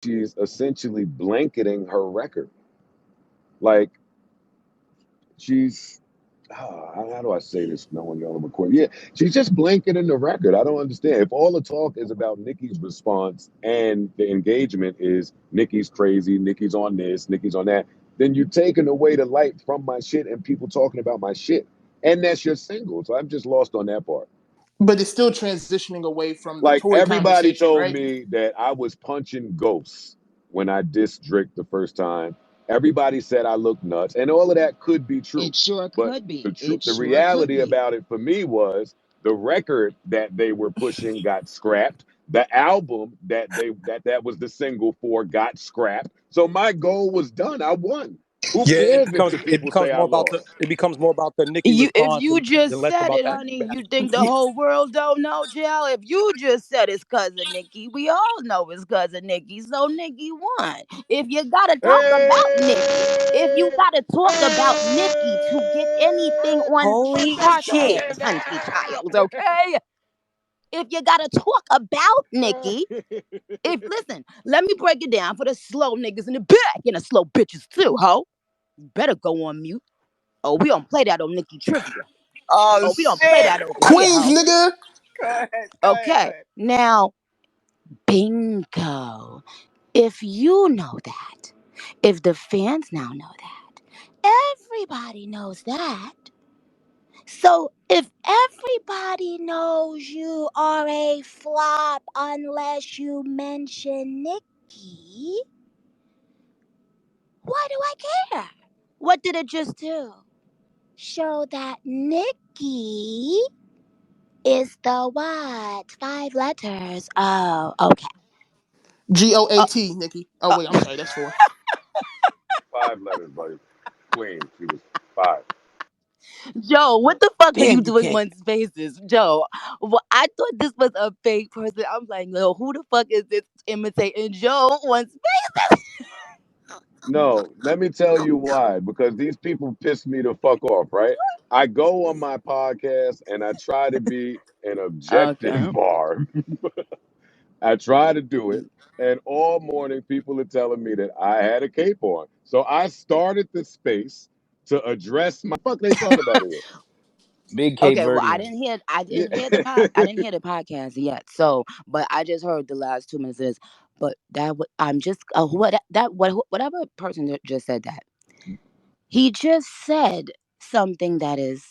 she's essentially blanketing her record. Like she's how do I say this? No one on the record. Yeah, she's just blanketing the record. I don't understand. If all the talk is about Nicki's response and the engagement is Nicki's crazy, Nicki's on this, Nicki's on that, then you're taking away the light from my shit and people talking about my shit. And that's your single. So I'm just lost on that part. But it's still transitioning away from the Like toy everybody conversation, told right? me that I was punching ghosts when I dissed Drake the first time. Everybody said I looked nuts, and all of that could be true. It sure But could the be. truth, It the sure could reality be. about it for me was the record that they were pushing got scrapped. The album that was the single for got scrapped. So my goal was done. I won. Who Yeah, it cares if becomes the it people say becomes I more about the lost? it becomes more about the Nicki If response you and just less said about it, that. honey, you think the whole world don't know, Jill? If you just said it's cousin Nikki, we all know it's cousin Nikki. So Nikki won. If you gotta talk about Nikki, if you Hey! gotta talk about Nikki to get anything on Holy shit! podcast, hunty child, okay? If you gotta talk about Nikki, if listen, let me break it down for the slow niggas in the back and the slow bitches too, ho. You better go on mute. Oh, we don't play that on Nikki Trivia. Oh Oh, we don't play shit! that over here, Queens, ho. nigga. Go ahead, go ahead, go Okay, ahead. now, bingo. If you know that, if the fans now know that, everybody knows that. So if everybody knows you are a flop unless you mention Nikki, why do I care? What did it just do? Show that Nikki is the what? 5 letters. Oh, okay. Uh, GOAT, Nikki. Oh uh, wait, I'm sorry, that's four. 5 letters, buddy. Queen. She was five. Joe, what the fuck are you Damn, you doing can't. on Spaces? Joe, well, I thought this was a fake person. I'm like, no, who the fuck is this imitating Joe on Spaces? No, let me tell you why. Because these people piss me the fuck off, right? I go on my podcast and I try to be an objective Okay. bar. I try to do it. And all morning, people are telling me that I had a cape on. So I started the space to address my fuck they talking about here. Big Cape Okay, well, I Verdean. didn't hear, I Yeah. didn't hear the I didn't hear the podcast yet. So, but I just heard the last 2 minutes of this. But I'm just whatever person that just said that, he just said something that is,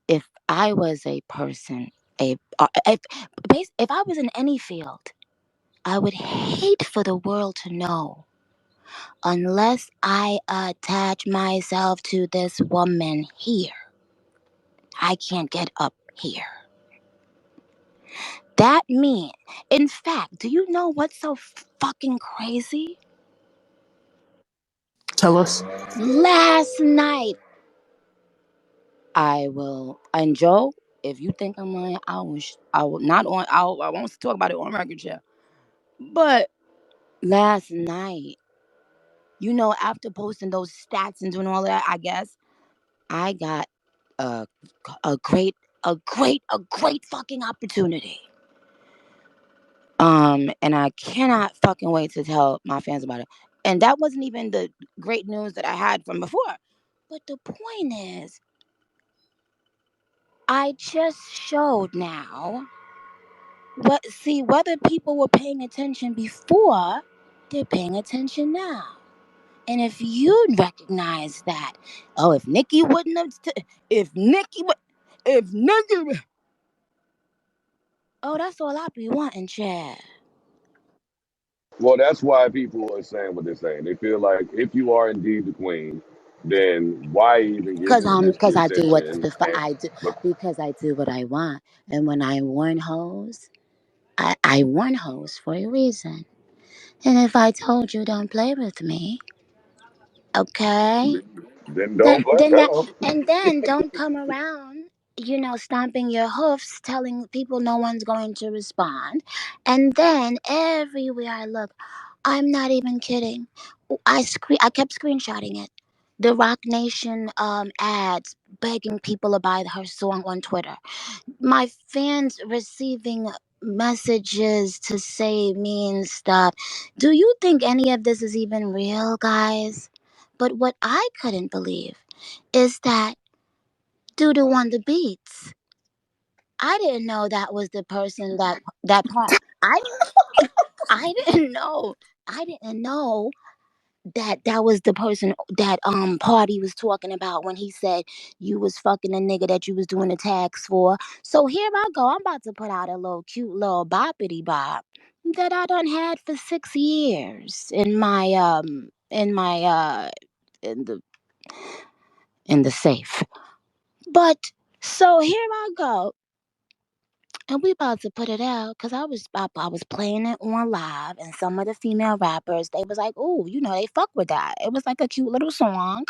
if I was a person, if I was in any field, I would hate for the world to know unless I attach myself to this woman here. I can't get up here. That mean, in fact, do you know what's so fucking crazy? Tell us. Last night, and Joe, if you think I'm lying, I will not on, I won't talk about it on record, yeah. But last night, after posting those stats and doing all that, I guess I got a a great a great fucking opportunity. And I cannot fucking wait to tell my fans about it. And that wasn't even the great news that I had from before. But the point is, I just showed now whether people were paying attention before, they're paying attention now. And if you recognize that, oh, if Nikki wouldn't have, if Nikki, oh, that's all I be wanting, Chad. Well, that's why people are saying what they're saying. They feel like if you are indeed the queen, then why even Cause giving this the I do attention? I do But because I do what I want, and when I warn hoes, I warn hoes for a reason. And if I told you don't play with me, okay, then don't play. Hello. then don't come around, stomping your hoofs, telling people no one's going to respond, and then everywhere I look, I'm not even kidding. I kept screenshotting it. The Rock Nation ads begging people to buy her song on Twitter. My fans receiving messages to say mean stuff. Do you think any of this is even real, guys? But what I couldn't believe is that Doodoo on the beats. I didn't know that was the person that part. I didn't know. I didn't know that was the person that Party was talking about when he said you was fucking a nigga that you was doing the tags for. So here I go. I'm about to put out a little cute little boppity bop that I done had for 6 years in the in the safe. But so here I go. And we about to put it out because I was playing it on live, and some of the female rappers they was like, "Oh, they fuck with that." It was like a cute little song,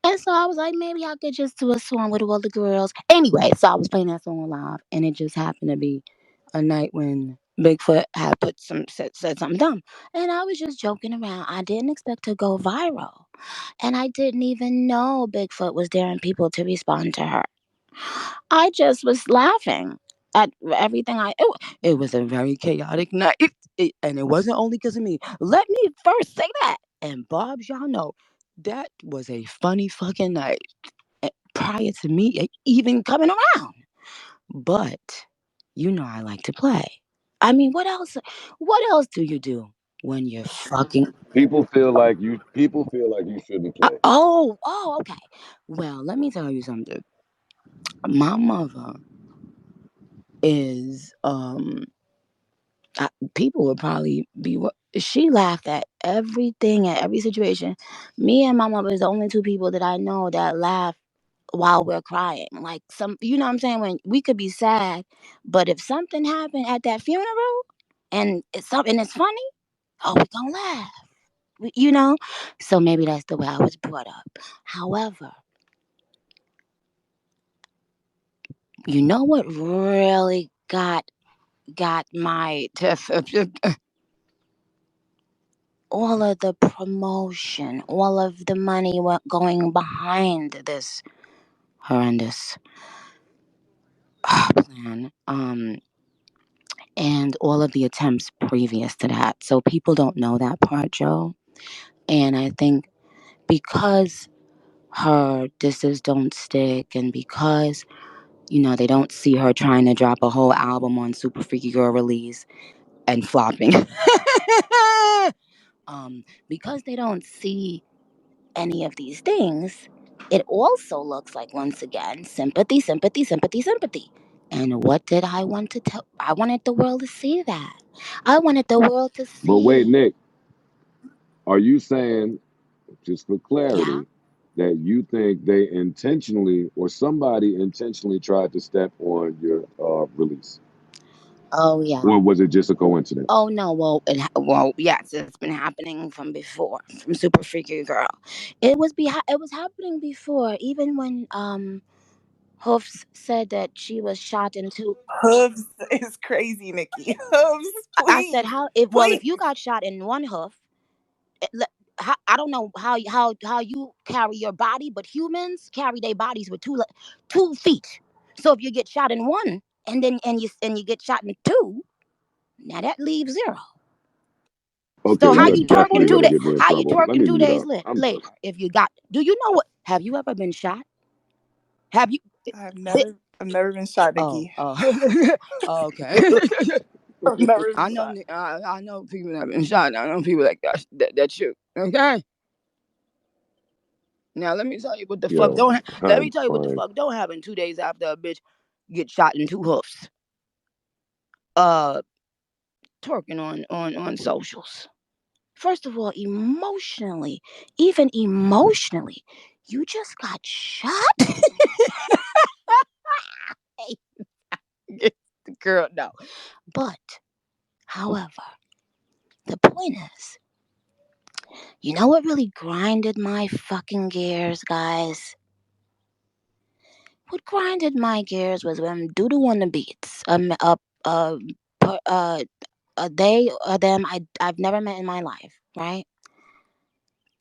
and so I was like, maybe I could just do a song with all the girls. Anyway, so I was playing that song live, and it just happened to be a night when Bigfoot had said something dumb, and I was just joking around. I didn't expect to go viral, and I didn't even know Bigfoot was daring people to respond to her. I just was laughing at everything it was a very chaotic night. And it wasn't only because of me. Let me first say that. And Bob's, y'all know, that was a funny fucking night prior to me even coming around. But I like to play. I mean, what else do you do when you're fucking People feel like you shouldn't play. okay. Well, let me tell you something. My mother is people would probably be she laughed at everything at every situation. Me and my mother is the only two people that I know that laugh while we're crying. Like some, what I'm saying, when we could be sad, but if something happened at that funeral and it's funny, oh, we gonna laugh. So maybe that's the way I was brought up. However, what really got my all of the promotion, all of the money going behind this horrendous plan, and all of the attempts previous to that. So people don't know that part, Joe. And I think because her disses don't stick, and because they don't see her trying to drop a whole album on Super Freaky Girl release and flopping, because they don't see any of these things, it also looks like, once again, sympathy, sympathy, sympathy, sympathy. And what did I want to tell? I wanted the world to see that. I wanted the world to But wait, see. Nick, are you saying, just for Yeah. clarity, that you think they intentionally or somebody intentionally tried to step on your release? Oh yeah. Or was it just a coincidence? Oh no. Well, yes, it's been happening from before, from Super Freaky Girl. It was happening before, even when Hoofs said that she was shot in two. Hooves is crazy, Nicki. Hooves, I said, please, if please. you got shot in one hoof, I don't know how you carry your body, but humans carry their bodies with 2 feet. So if you get shot in one, and you get shot in two, now that leaves zero. Okay, So how you're you definitely twerking gonna get me in how you trouble. Let twerking me two mute days up. I'm done. later? If you got, do you know what? Have you ever been shot? Have you? I've never been shot, Oh, Nicki. okay. I've never I been know, shot. I know people that have been shot. I know people like that shoot. Okay. Now let me tell you what the fuck Yo, don't. Let me I'm tell you what the fine. fuck don't happen 2 days after a bitch get shot in two hoofs. Uh, twerking on socials. First of all, even emotionally, you just got shot. Girl, no. But, however, the point is, what really grinded my fucking gears, guys? What grinded my gears was when Doodoo on the beats, per- uh, they or them I've never met in my life, right?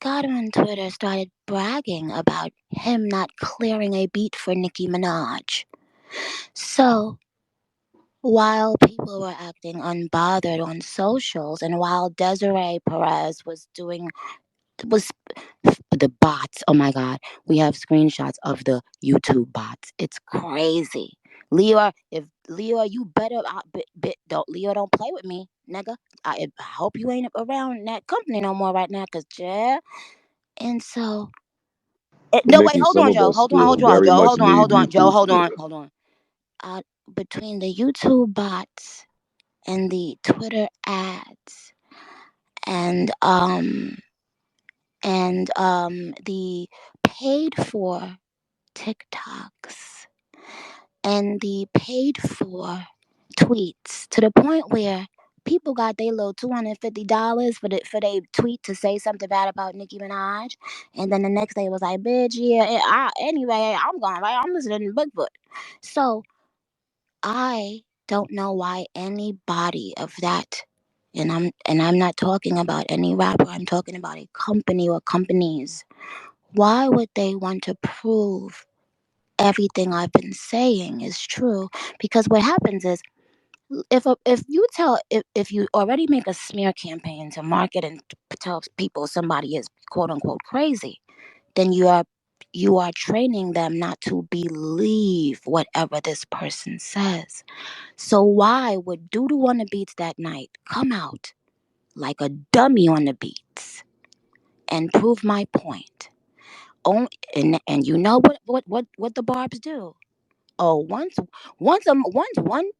Got on Twitter, started bragging about him not clearing a beat for Nicki Minaj. So while people were acting unbothered on socials, and while Desiree Perez was the bots. Oh my God, we have screenshots of the YouTube bots. It's crazy. Leo, if Leo, you better don't Leo, don't play with me, nigga. I hope you ain't around that company no more right now, cause yeah. And so, But no, wait, Nikki, hold some on, of Joe, us hold on, still hold on, very Joe, much hold on, need hold on, Joe, YouTube hold on, support. hold on. Between the YouTube bots and the Twitter ads and the paid for TikToks and the paid for tweets, to the point where people got their little $250 for their tweet to say something bad about Nicki Minaj, and then the next day it was like, bitch, yeah, anyway, I'm going right, I'm listening to Bigfoot. So I don't know why anybody of that, and I'm not talking about any rapper, I'm talking about a company or companies. Why would they want to prove everything I've been saying is true? Because what happens is, if you already make a smear campaign to market and tell people somebody is quote unquote crazy, then you are training them not to believe whatever this person says. So why would Doodoo on the Beats that night come out like a dummy on the beats and prove my point? Oh, and you know what the barbs do? Oh, once one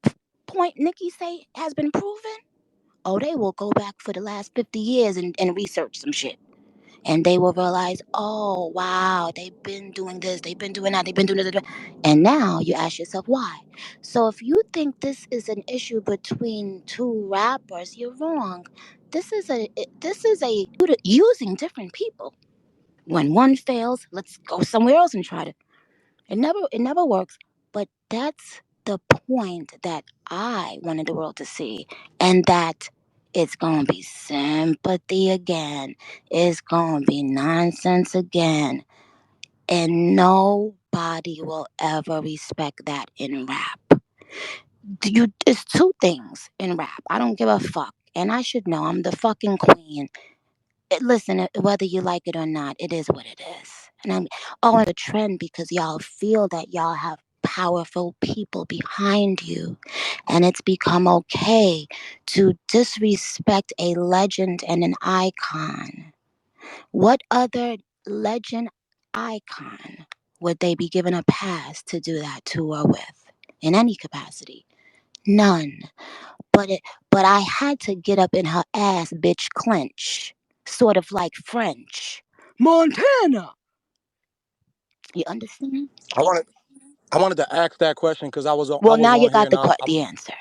point Nikki say has been proven, oh, they will go back for the last 50 years and research some shit. And they will realize, oh, wow, they've been doing this, they've been doing that, they've been doing this. And now you ask yourself why. So if you think this is an issue between two rappers, you're wrong. This is a using different people. When one fails, let's go somewhere else and try to. It never works. But that's the point that I wanted the world to see, and that it's gonna be sympathy again. It's gonna be nonsense again, and nobody will ever respect that in rap. It's two things in rap. I don't give a fuck, and I should know. I'm the fucking queen. Listen, whether you like it or not, it is what it is. And I'm it's a trend because y'all feel that y'all have powerful people behind you, and it's become okay to disrespect a legend and an icon. What other legend icon would they be given a pass to do that to or with in any capacity? None. But it but I had to get up in her ass, bitch, clench. Sort of like French. Montana. You understand? I wanted I wanted to ask that question because I Well, was now you on here got and the answer.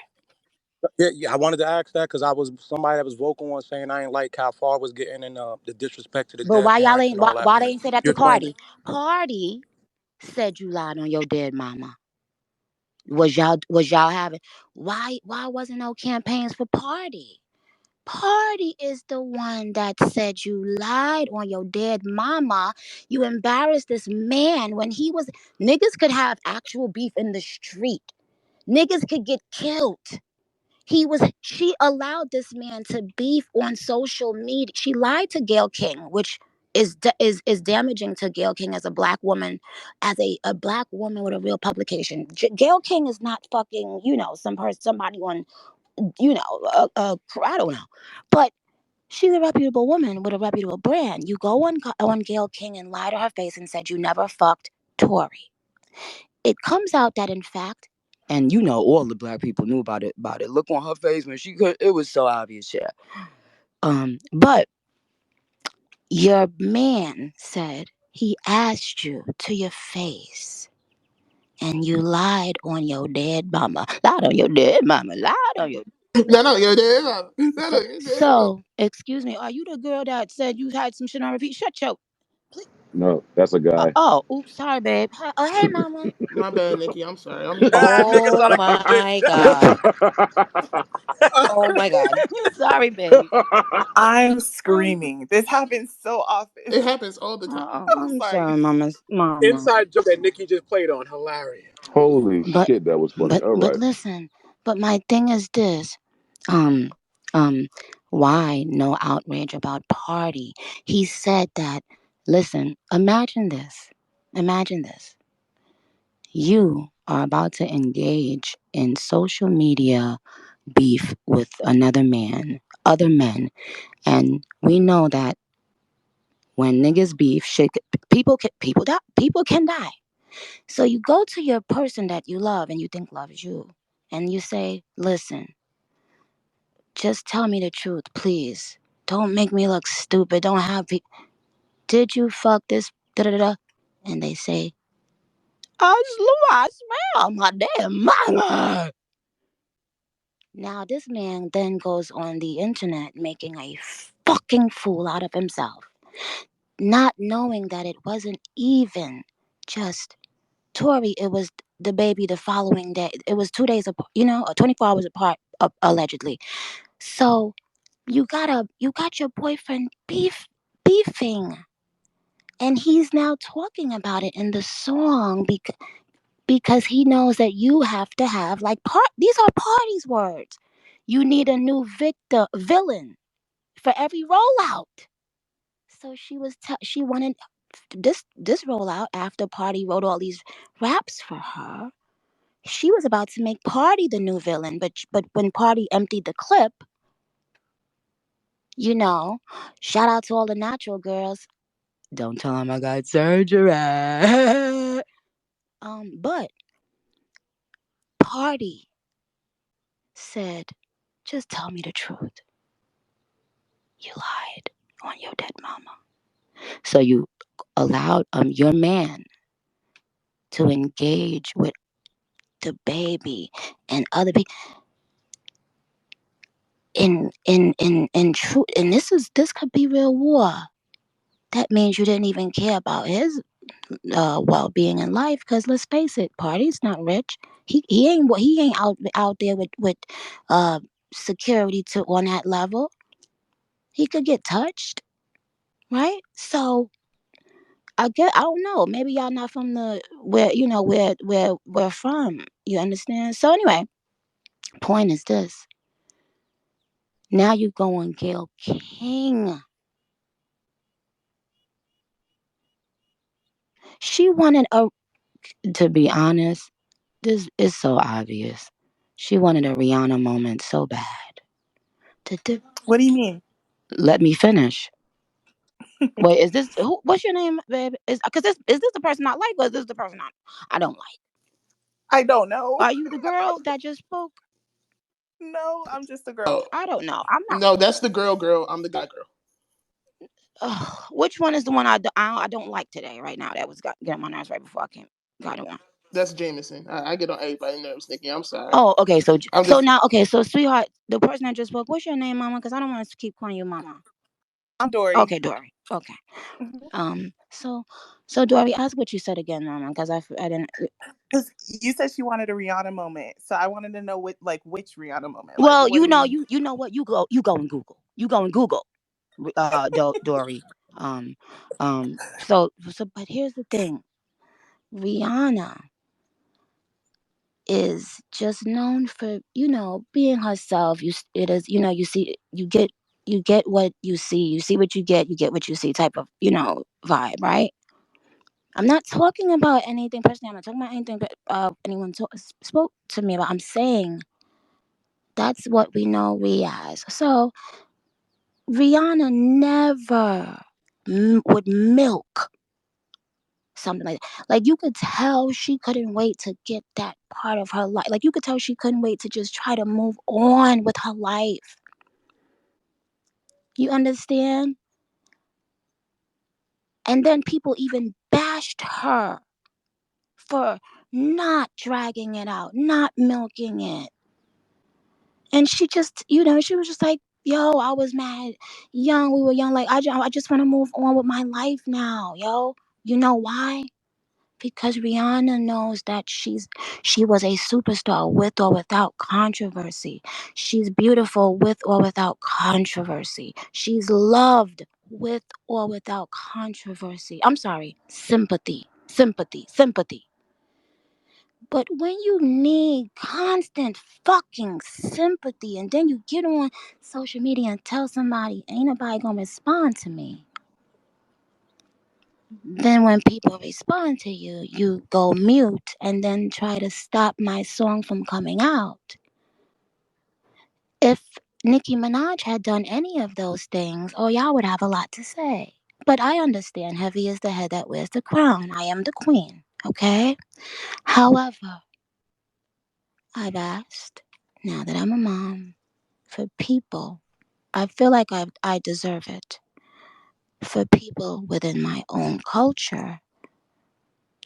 yeah, I wanted to ask that because I was somebody that was vocal on saying I ain't like how far was getting in the disrespect to the But dead why y'all parents ain't and all that why when they ain't say that to you're claiming. Cardi? Cardi said you lied on your dead mama. Was y'all having why wasn't no campaigns for Party? Party is the one that said you lied on your dead mama. You embarrassed this man when he was niggas could have actual beef in the street. Niggas could get killed. She allowed this man to beef on social media. She lied to Gayle King, which is damaging to Gayle King as a black woman, as a black woman with a real publication. Gayle King is not fucking, somebody on, I don't know. But she's a reputable woman with a reputable brand. You go on Gayle King and lie to her face and said you never fucked Tory. It comes out that in fact, and all the black people knew about it. Look on her face when she could. It was so obvious, yeah. But your man said he asked you to your face, and you lied on your dead mama. Lied on your dead mama. Lied on your. No, no, you're dead. No, no, you're dead. So, excuse me, are you the girl that said you had some shit on repeat? Shut your. Please. No, that's a guy. Oh, oops, sorry, babe. Oh, hey, mama. My bad, Nikki. I'm sorry. I'm Nigga Oh sound like a my bitch. God. Oh my God. Sorry, babe. I'm I'm screaming. This happens so often. It happens all the time. oh, I'm I'm sorry. sorry, mama. Inside joke that Nikki just played on. Hilarious. Holy But shit, that was funny. but All but right. listen. But my thing is this. Um, um, why no outrage about party? He said that, listen, imagine this. Imagine this. You are about to engage in social media beef with another man, other men, and we know that when niggas beef, shit, people can die. So you go to your person that you love and you think loves you, and you say, "Listen, just tell me the truth, please. Don't make me look stupid. Don't have did you fuck this da da da?" And they say, I swear, my damn mama." Now this man then goes on the internet making a fucking fool out of himself, not knowing that it wasn't even just Tori. It was the baby the following day. It was 2 days apart, 24 hours apart, allegedly. So you got your boyfriend beefing, and he's now talking about it in the song because he knows that you have to have like these are party's words. You need a new villain for every rollout. So she wanted this rollout after Party wrote all these raps for her. She was about to make Party the new villain, but when Party emptied the clip, shout out to all the natural girls. Don't tell him I got surgery. But Party said, just tell me the truth. You lied on your dead mama. So you allowed your man to engage with the baby and other people in truth, and this could be real war. That means you didn't even care about his well-being in life, because let's face it, Party's not rich. He ain't out there with uh security to on that level. He could get touched, right? So I don't know, maybe y'all not from the where we're from, you understand? So anyway, point is this. Now you go on Gayle King. She wanted to be honest, this is so obvious. She wanted a Rihanna moment so bad. What do you mean? Let me finish. Wait, is this who? What's your name, babe? Is this the person I like, or is this the person I don't like? I don't know. Are you the girl that just spoke? No, I'm just a girl. Oh, I don't know. I'm not. no, that's the girl. I'm the guy girl. Which one is the one I don't like today, right now? That was getting my nerves right before I got on. That's Jameson. I get on everybody's nerves, Nicki. I'm sorry. Oh, okay. So I'm so just now, okay. So sweetheart, the person that just spoke. What's your name, Mama? Because I don't want to keep calling you Mama. I'm Dory. Okay, Dory. Okay. So Dory, ask what you said again, Mama, because I didn't. Because you said she wanted a Rihanna moment, so I wanted to know which Rihanna moment. Like, Well, what do you? you know what, you go and Google. You go and Google. Dory. Um, but here's the thing. Rihanna is just known for being herself. It is you see you get what you see. You see what you get what you see type of vibe, right? I'm not talking about anything personally. I'm not talking about anything anyone spoke to me about. I'm saying that's what we know as. So Rihanna never would milk something like that. Like, you could tell she couldn't wait to get that part of her life. Like, you could tell she couldn't wait to just try to move on with her life. You understand? And then people even bashed her for not dragging it out, not milking it. And she just, she was just like, yo, I was mad young. We were young. Like, I just want to move on with my life now, yo. You know why? Because Rihanna knows that she was a superstar with or without controversy. She's beautiful with or without controversy. She's loved with or without controversy. I'm sorry, sympathy. But when you need constant fucking sympathy and then you get on social media and tell somebody ain't nobody gonna respond to me, then when people respond to you, you go mute and then try to stop my song from coming out. If Nicki Minaj had done any of those things, oh, y'all would have a lot to say. But I understand heavy is the head that wears the crown. I am the queen, okay? However, I've asked, now that I'm a mom, for people, I feel like I deserve it, for people within my own culture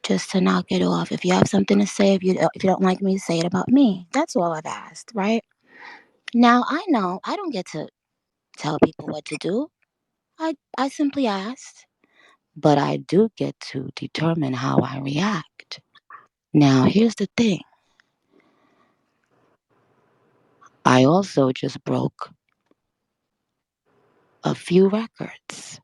just to knock it off. If you have something to say, if you don't like me, say it about me. That's all I've asked, right? Now, I know I don't get to tell people what to do. I simply asked, but I do get to determine how I react. Now, here's the thing. I also just broke a few records.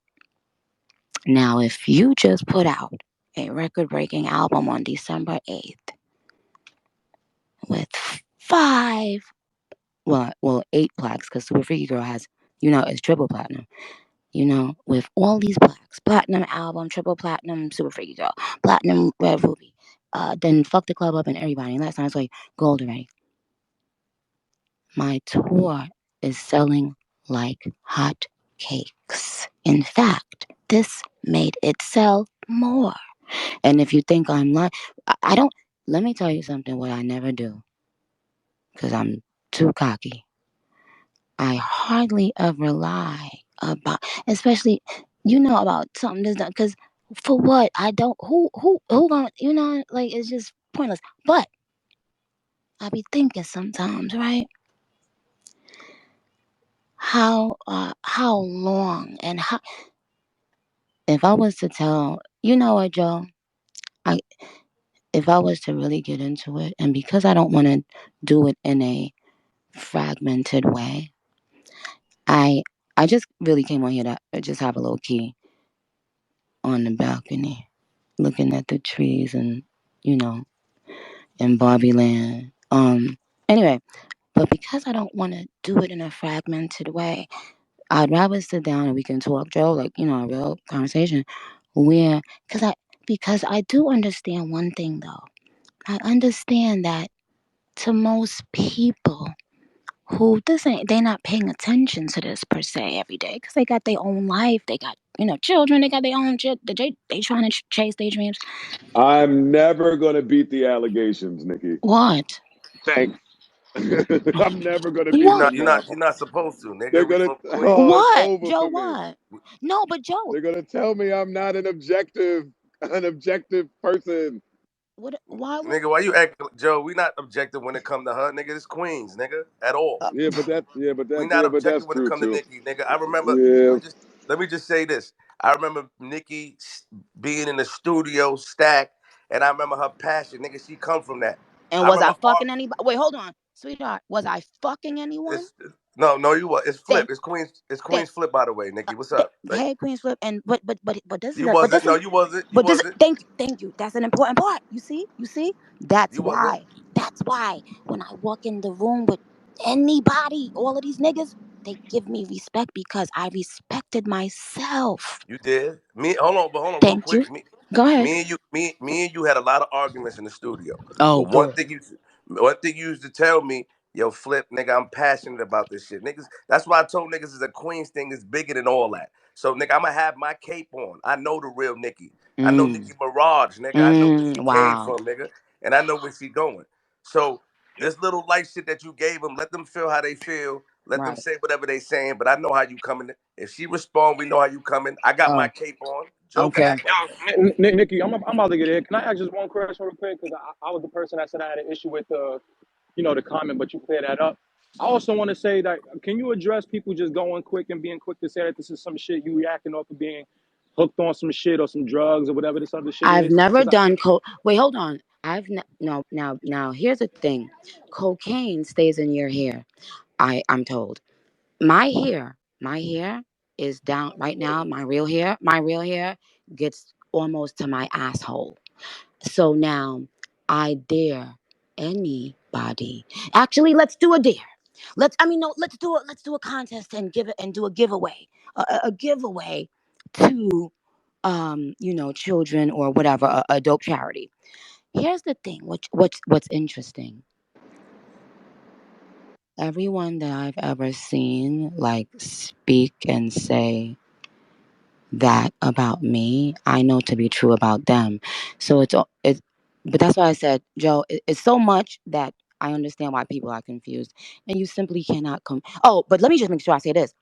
Now, if you just put out a record-breaking album on December 8th with five, well, 8 plaques, because Super Freaky Girl has, it's triple platinum. With all these plaques, platinum album, triple platinum, Super Freaky Girl, platinum Red Ruby, then Fuck the Club Up and everybody. And last time I saw you, gold already. My tour is selling like hot cakes. In fact, this made it sell more. And if you think I'm lying, I don't. Let me tell you something. What I never do, because I'm too cocky. I hardly ever lie about, especially, about something that's not, because for what? I don't, who gonna, like, it's just pointless. But I be thinking sometimes, right? How long and how, if I was to tell, you know what, Joe? If I was to really get into it, and because I don't want to do it in a fragmented way, I just really came on here to just have a little key on the balcony, looking at the trees and in Barbie Land. Anyway, but because I don't want to do it in a fragmented way, I'd rather sit down and we can talk, Joe, like a real conversation, where because I do understand one thing though. I understand that to most people who they're not paying attention to this per se every day because they got their own life, they got children, they got their own shit, they trying to chase their dreams. I'm never gonna beat the allegations, Nicki. What? Thanks. I'm never gonna beat What? them now. You're not supposed to, They're nigga. We gonna from Queens. oh, it's What, over Joe? for me. What? No, but Joe, They're gonna tell me I'm not an objective person. what? Why would? Nigga, why you acting, Joe? We not objective when it come to her, nigga. This Queens, nigga, at all. Uh, We not But that's objective when it true come to too. Nicki, nigga. I remember. Yeah. Let me just say this. I remember Nicki being in the studio, stacked, and I remember her passion, nigga. She come from that. and I was I remember. fucking anybody? Wait, hold on, sweetheart. Was I fucking anyone? No, you what? It's Flip. Thank, It's Queens. It's thank. Queens Flip, by the way, Nicki. What's up? Like, Hey, Queen's Flip, and but this is you wasn't. No, you wasn't. You but this wasn't. thank you. That's an important part. You see. That's You wasn't. why. That's why when I walk in the room with anybody, all of these niggas, they give me respect because I respected myself. You did. Hold on, real Thank you. quick. Go ahead. Me and you had a lot of arguments in the studio. Oh, But good. one thing you used to tell me, yo, Flip, nigga, I'm passionate about this shit, niggas. That's why I told niggas is a Queens thing is bigger than all that. So, nigga, I'ma have my cape on. I know the real Nicki. I know Nicki Mirage, nigga. I know where she came Wow. from, nigga, and I know where she going. So this little light shit that you gave them, let them feel how they feel. Let them Right. say whatever they saying, but I know how you coming. If she respond, we know how you coming. I got my Oh, cape on. Joe can okay. act like that. Nikki, I'm about to get in. Can I ask just one question real quick? Because I was the person that said I had an issue with the comment, but you cleared that up. I also want to say that can you address people just going quick and being quick to say that this is some shit you reacting off of being hooked on some shit or some drugs or whatever this other shit I've is? never Because done Wait, hold on. No. Now. Here's the thing. Cocaine stays in your hair. I'm told. My hair is down right now. My real hair gets almost to my asshole. So now I dare anybody. Actually, let's do a dare. Let's do a contest and do a giveaway. A giveaway to children or whatever, a dope charity. Here's the thing, what's interesting. Everyone that I've ever seen like speak and say that about me, I know to be true about them. So but that's why I said, Joe, it's so much that I understand why people are confused, and you simply cannot come. Oh, but let me just make sure I say this: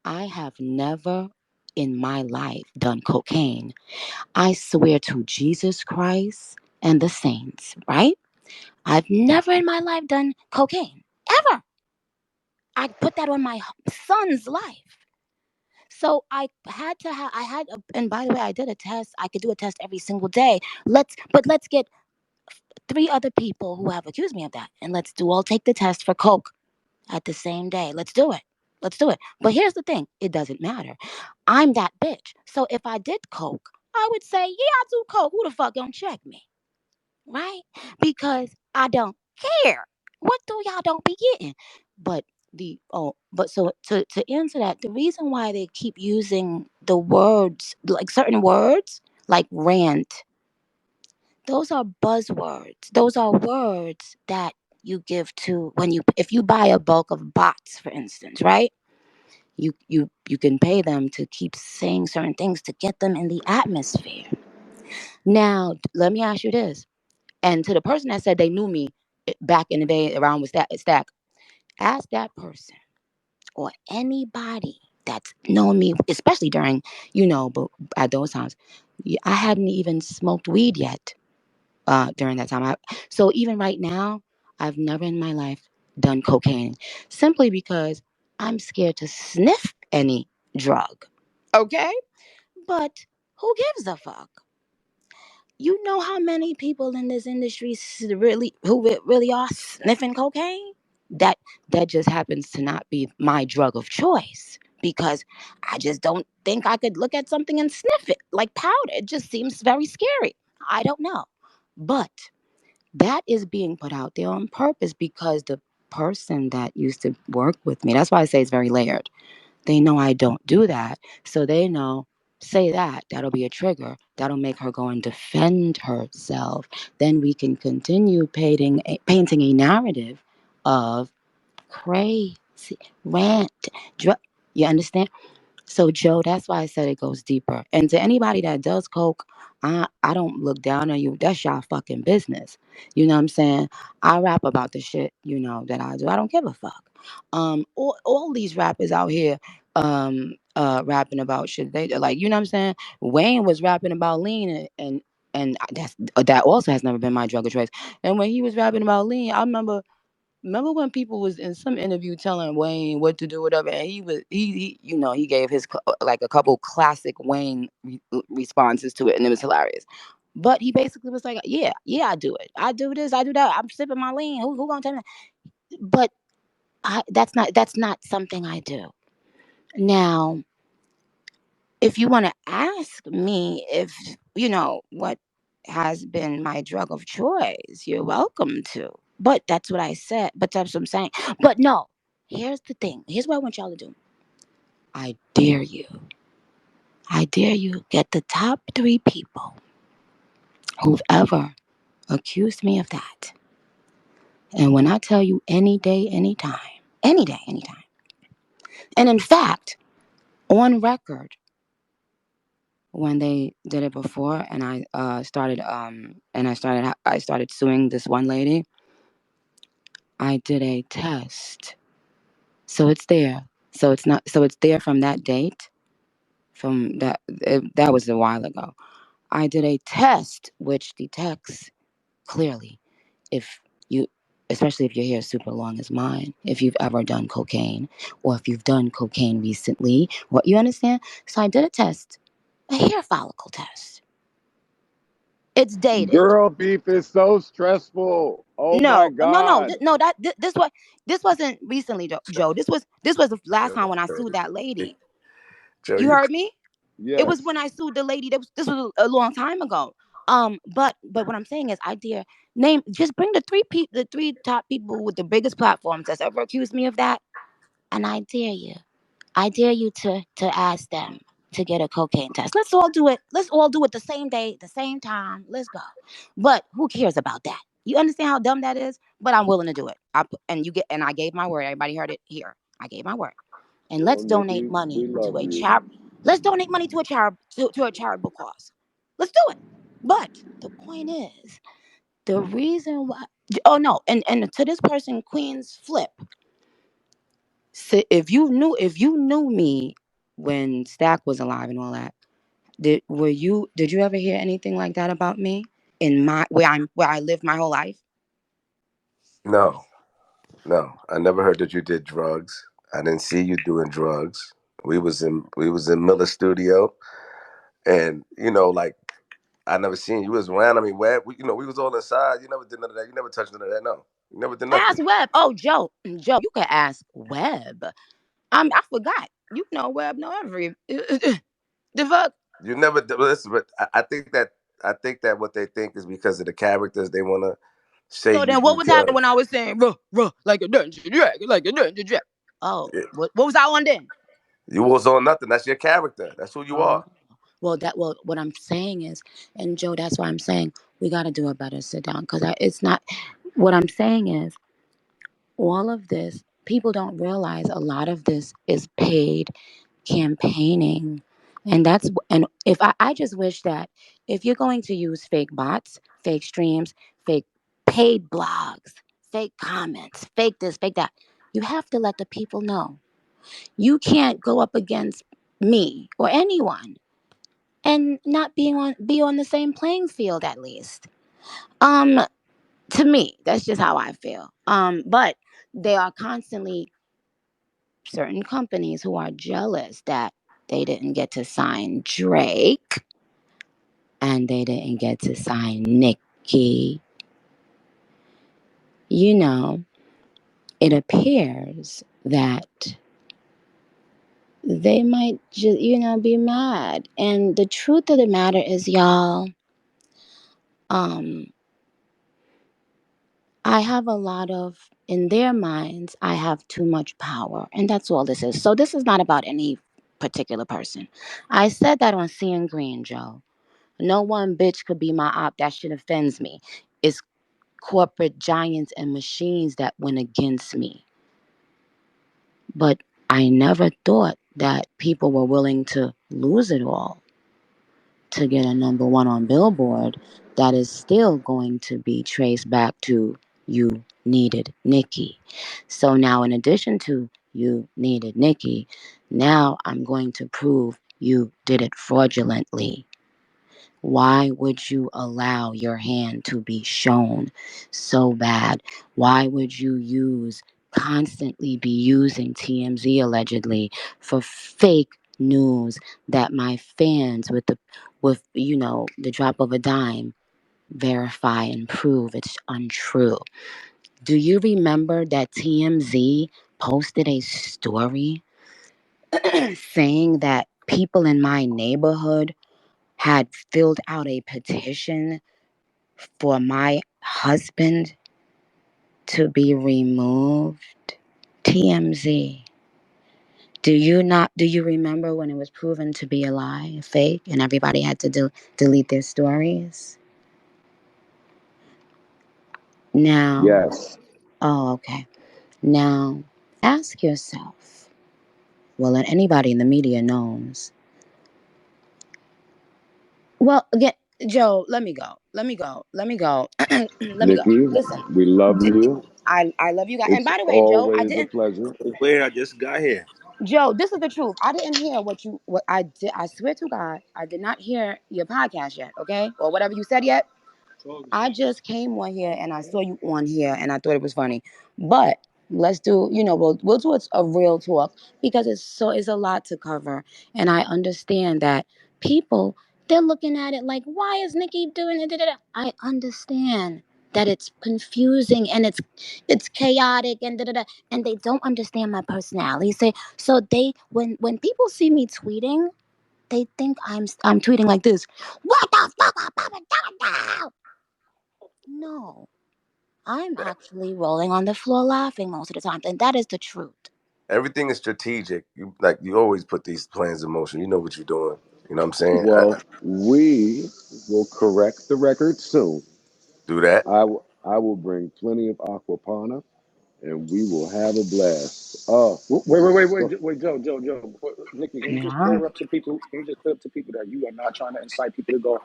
I have never in my life done cocaine. I swear to Jesus Christ and the saints, right? I've never in my life done cocaine ever. I put that on my son's life. So and by the way, I did a test. I could do a test every single day. Let's get 3 other people who have accused me of that, and let's all take the test for coke at the same day. Let's do it. Let's do it. But here's the thing: it doesn't matter. I'm that bitch. So if I did coke, I would say, yeah, I do coke. Who the fuck gonna check me, right? Because I don't care. What do y'all don't be getting? But so to answer that, the reason why they keep using the words, like certain words, like rant, those are buzzwords. Those are words that you give to if you buy a bulk of bots, for instance, right? You can pay them to keep saying certain things to get them in the atmosphere. Now, let me ask you this. And to the person that said they knew me back in the day around with Stack, ask that person or anybody that's known me, especially during, but at those times, I hadn't even smoked weed yet during that time. So even right now, I've never in my life done cocaine simply because I'm scared to sniff any drug. Okay? But who gives a fuck? You know how many people in this industry really are sniffing cocaine? That that just happens to not be my drug of choice because I just don't think I could look at something and sniff it like powder. It just seems very scary. I don't know. But that is being put out there on purpose because the person that used to work with me, that's why I say it's very layered. They know I don't do that. So they know, say that'll be a trigger. That'll make her go and defend herself. Then we can continue painting a narrative of crazy, rant, drug. You understand? So, Joe, that's why I said it goes deeper. And to anybody that does coke, I don't look down on you. That's y'all fucking business. You know what I'm saying? I rap about the shit, that I do. I don't give a fuck. All these rappers out here rapping about shit. They like, you know what I'm saying? Wayne was rapping about lean that also has never been my drug of choice. And when he was rapping about lean, I remember when people was in some interview telling Wayne what to do, whatever, and he gave his like a couple classic Wayne responses to it, and it was hilarious. But he basically was like, yeah, I do it. I do this, I do that. I'm sipping my lean. Who gonna tell me? But that's not something I do. Now, if you want to ask me if what has been my drug of choice, you're welcome to. But that's what I said. But that's what I'm saying. But no, here's the thing. Here's what I want y'all to do. I dare you. I dare you get the top 3 people who've ever accused me of that. And when I tell you any day, anytime, any day, anytime. And in fact, on record, when they did it before, and I started suing this one lady, I did a test. So it's there. So it's there from that date. That was a while ago. I did a test which detects clearly if you, especially if your hair is super long as mine, if you've ever done cocaine or if you've done cocaine recently, what you understand? So I did a test, a hair follicle test. It's dated. Girl beef is so stressful. Oh my No, God. This wasn't recently, Joe. This was the last time when I sued that lady. Joe, You heard me? It was Yes. when I sued the lady. This was a long time ago. But what I'm saying is, I dare name, just bring the three top people with the biggest platforms that's ever accused me of that, and I dare you to ask them to get a cocaine test. Let's all do it. Let's all do it the same day, the same time. Let's go. But who cares about that? You understand how dumb that is? But I'm willing to do it. And I gave my word. Everybody heard it here. I gave my word. And Well, let's donate Nikki, we money to love a you. charity. Let's donate money to a charitable cause. Let's do it. But the point is, the reason why. Oh no, and to this person, Queen's Flip. So if you knew me when Stack was alive and all that, did you ever hear anything like that about me in my where I lived my whole life? No, no. I never heard that you did drugs. I didn't see you doing drugs. We was in Miller Studio, and like I never seen you was around. I mean, where we was all inside. You never did none of that. You never touched none of that. No, you never did Ask nothing. Webb. Oh, Joe, you could ask Webb. I forgot. You know Webb know every the fuck. You never did. Listen, but I think that what they think is because of the characters they want to say So you then, do what was happening drugs. when I was saying like a dungeon dragon, like a dungeon dragon? Oh, Yeah. what was I on then? You was on nothing. That's your character. That's who you Oh, are. well, what I'm saying is, and Joe, that's why I'm saying we got to do a better sit down because it's not. What I'm saying is, all of this, people don't realize a lot of this is paid campaigning, and if I just wish that if you're going to use fake bots, fake streams, fake paid blogs, fake comments, fake this, fake that, you have to let the people know you can't go up against me or anyone and not be on the same playing field at least. Um, to me, that's just how I feel. But they are constantly certain companies who are jealous that they didn't get to sign Drake and they didn't get to sign Nicki. You know, it appears that they might just, be mad. And the truth of the matter is, y'all, um, I have a lot of, in their minds, I have too much power. And that's all this is. So this is not about any particular person. I said that on Seeing Green, Joe. No one bitch could be my op. That shit offends me. It's corporate giants and machines that went against me. But I never thought that people were willing to lose it all to get a number one on Billboard that is still going to be traced back to You Needed Nicki. So now, in addition to You Needed Nicki, now I'm going to prove you did it fraudulently. Why would you allow your hand to be shown so bad? Why would you constantly be using TMZ allegedly for fake news that my fans with the drop of a dime verify and prove it's untrue? Do you remember that TMZ posted a story saying that people in my neighborhood had filled out a petition for my husband to be removed? TMZ. Do you remember when it was proven to be a lie, a fake, and everybody had to delete their stories? Now, Yes. oh, okay. Now, ask yourself, well, and anybody in the media knows. Well, again, Joe, let me go. Let me go. Let me go. Let me go. Nikki, Listen, we love you. I love you guys. And It's by the way, Joe, I always a didn't. pleasure. Wait, I just got here. Joe, this is the truth. I didn't hear what I did. I swear to God, I did not hear your podcast yet. Okay, or whatever you said yet. I just came on here and I saw you on here and I thought it was funny. But let's do, we'll do a real talk because it's a lot to cover. And I understand that people, they're looking at it like, why is Nicki doing it? I understand that it's confusing and it's chaotic and and they don't understand my personality. So they when people see me tweeting, they think I'm tweeting like this. What the fuck? No, I'm actually rolling on the floor laughing most of the time, and that is the truth. Everything is strategic. You always put these plans in motion. You know what you're doing. You know what I'm saying? Well, we will correct the record soon. Do that. I will bring plenty of aquapana, and we will have a blast. Wait, Joe. Nikki, can you just Yeah. clear up to people? Can you just clear up to people that you are not trying to incite people to go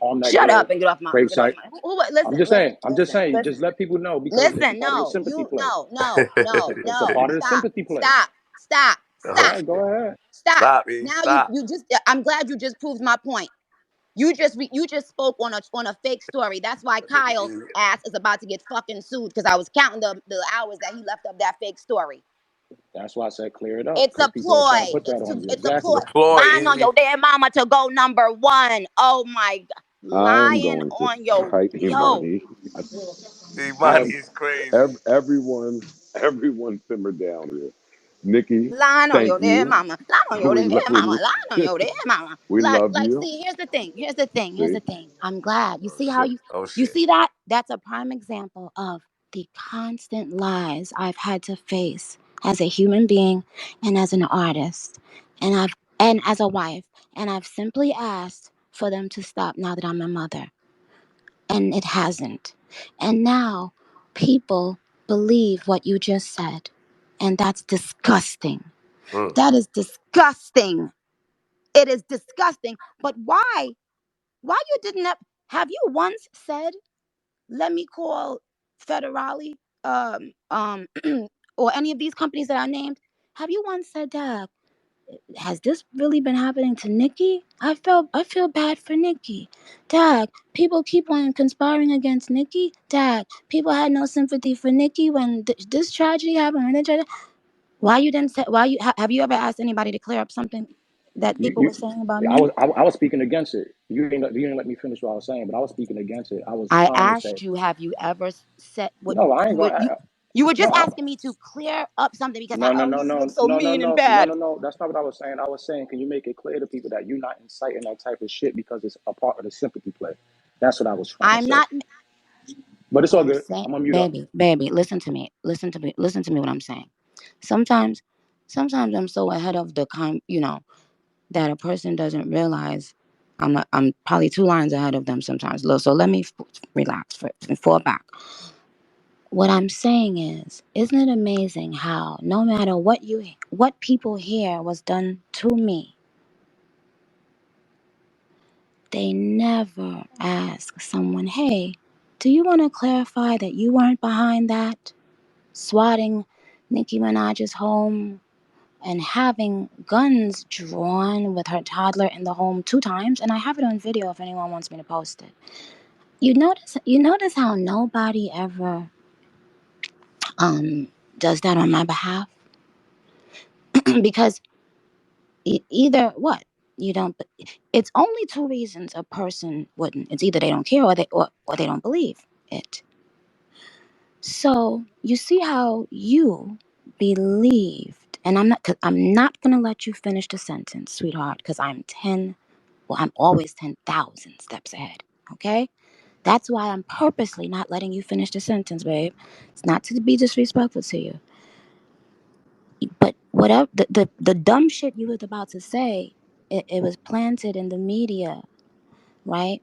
harm that Shut girl, up and get off my gravesite? listen, I'm just saying. listen, Just let people know because it's a listen. part of the No, sympathy play. It's a no. part of the sympathy play. Stop. All right, go ahead. Stop, E. Now Stop. you just I'm glad you just proved my point. You just spoke on a fake story. That's why Kyle's ass is about to get fucking sued because I was counting the hours that he left up that fake story. That's why I said clear it up It's because a people are trying to ploy. put that on you. It's a Exactly. ploy. The ploy, Lying on E. your damn mama to go number one. Oh my god. I am Lying going to on your fight yo. Imani. Imani is crazy. Everyone simmer down here. Nikki, Lying on thank your damn you. mama. Lying on your We damn love mama. Lying on your damn mama. we love Like, you. see, here's the thing. See, I'm glad. You Oh see how shit. Oh you shit. see that? That's a prime example of the constant lies I've had to face as a human being and as an artist. And as a wife. And I've simply asked for them to stop now that I'm a mother. And it hasn't. And now people believe what you just said. And that's disgusting. Mm. That is disgusting. It is disgusting. But why? Why you didn't have you once said, let me call Federale, or any of these companies that I named? Have you once said, Dad, has this really been happening to Nicki? I feel bad for Nicki. Dad, people keep on conspiring against Nicki. Dad, people had no sympathy for Nicki when this tragedy happened. Why you didn't say? Why you have you ever asked anybody to clear up something that people were saying about I me? was speaking against it. You didn't let me finish what I was saying, but I was speaking against it. I was I trying to say asked you, have you ever said what no. I ain't you would gonna. you were just No, asking me to clear up something because no, no, no, you no, look so no, no, mean and no, no, bad. no, no. That's not what I was saying. I was saying, can you make it clear to people that you're not inciting that type of shit because it's a part of the sympathy play? That's what I was trying to I'm say. not. But it's What all I'm good. saying, I'm gonna mute up. baby, listen to me. Listen to me. What I'm saying. Sometimes, sometimes I'm so ahead of the that a person doesn't realize I'm probably 2 lines ahead of them sometimes. So let me relax and fall back. What I'm saying is, isn't it amazing how no matter what people hear was done to me, they never ask someone, hey, do you want to clarify that you weren't behind that? Swatting Nicki Minaj's home and having guns drawn with her toddler in the home 2 times, and I have it on video if anyone wants me to post it. You notice how nobody ever does that on my behalf? Because either what? You don't. It's only 2 reasons a person wouldn't. It's either they don't care or they don't believe it. So you see how you believed, and I'm not gonna let you finish the sentence, sweetheart, because I'm always 10,000 steps ahead. Okay, that's why I'm purposely not letting you finish the sentence, babe. It's not to be disrespectful to you, but whatever the dumb shit you was about to say, it was planted in the media, right?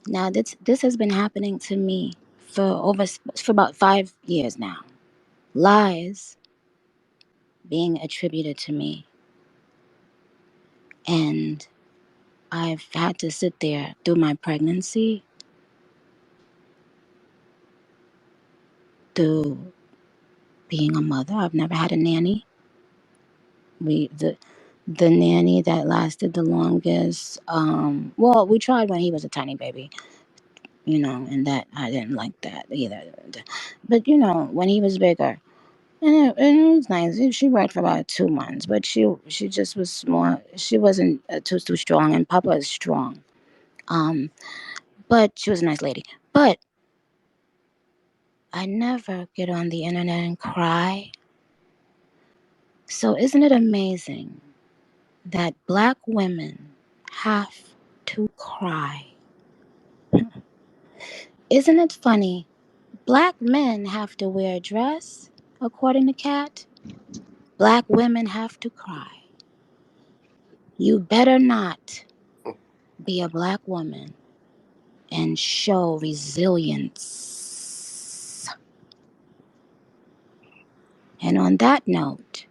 Now this has been happening to me for about 5 years now. Lies being attributed to me, and I've had to sit there through my pregnancy, through being a mother. I've never had a nanny. The nanny that lasted the longest, well, we tried when he was a tiny baby, and that I didn't like that either. But when he was bigger, and it was nice. She worked for about 2 months, but she just was small. She wasn't too strong, and Papa is strong. But she was a nice lady. But I never get on the internet and cry. So isn't it amazing that Black women have to cry. Isn't it funny? Black men have to wear a dress, according to Kat. Black women have to cry. You better not be a black woman and show resilience. And on that note,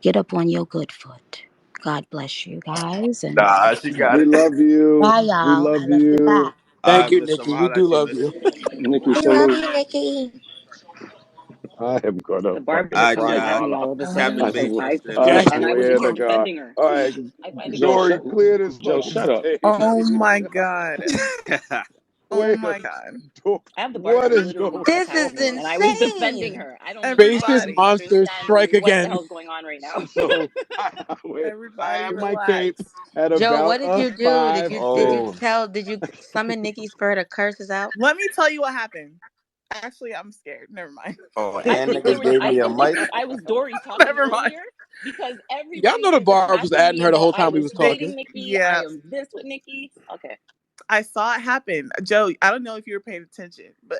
get up on your good foot. God bless you guys. And Nah, she got We it. love you. bye, We y'all. I love love you you. back. Thank you, Listen, Nikki. I'm We out do at you. love you. Listen. Nikki, We love salute. you, Nicki. I am gonna The Barbie fucking has All right, come cry. back at y'all. me all Oh, of a sudden Captain I because Bacon swear, is I still All right, I and I was swear to God. defending her. All right, I find it Joe, Dory, shut, very clear this Joe, fucking shut up. stage. Oh my God. Oh Wait a my God. I have the what Barbie is literally going this attached is to me, and I was defending insane. her. I Faceless don't Everybody. monsters understand strike what the again. hell's going on right now. So wait, I Everybody have my cape relax. at Joe, about what did a you do? Did 5. you Oh, summon Nikki for her to curses out? Let me tell you what happened. Actually, I'm scared. Never mind. oh, I and think they niggas were. gave I me a think they. mic. I was Dory talking Never mind. earlier because Y'all everybody know the is Barb was attacking adding me her the about whole I time we was was They, talking. defending Nikki. I yeah, am this with Nikki. Okay. I saw it happen. Joe, I don't know if you were paying attention, but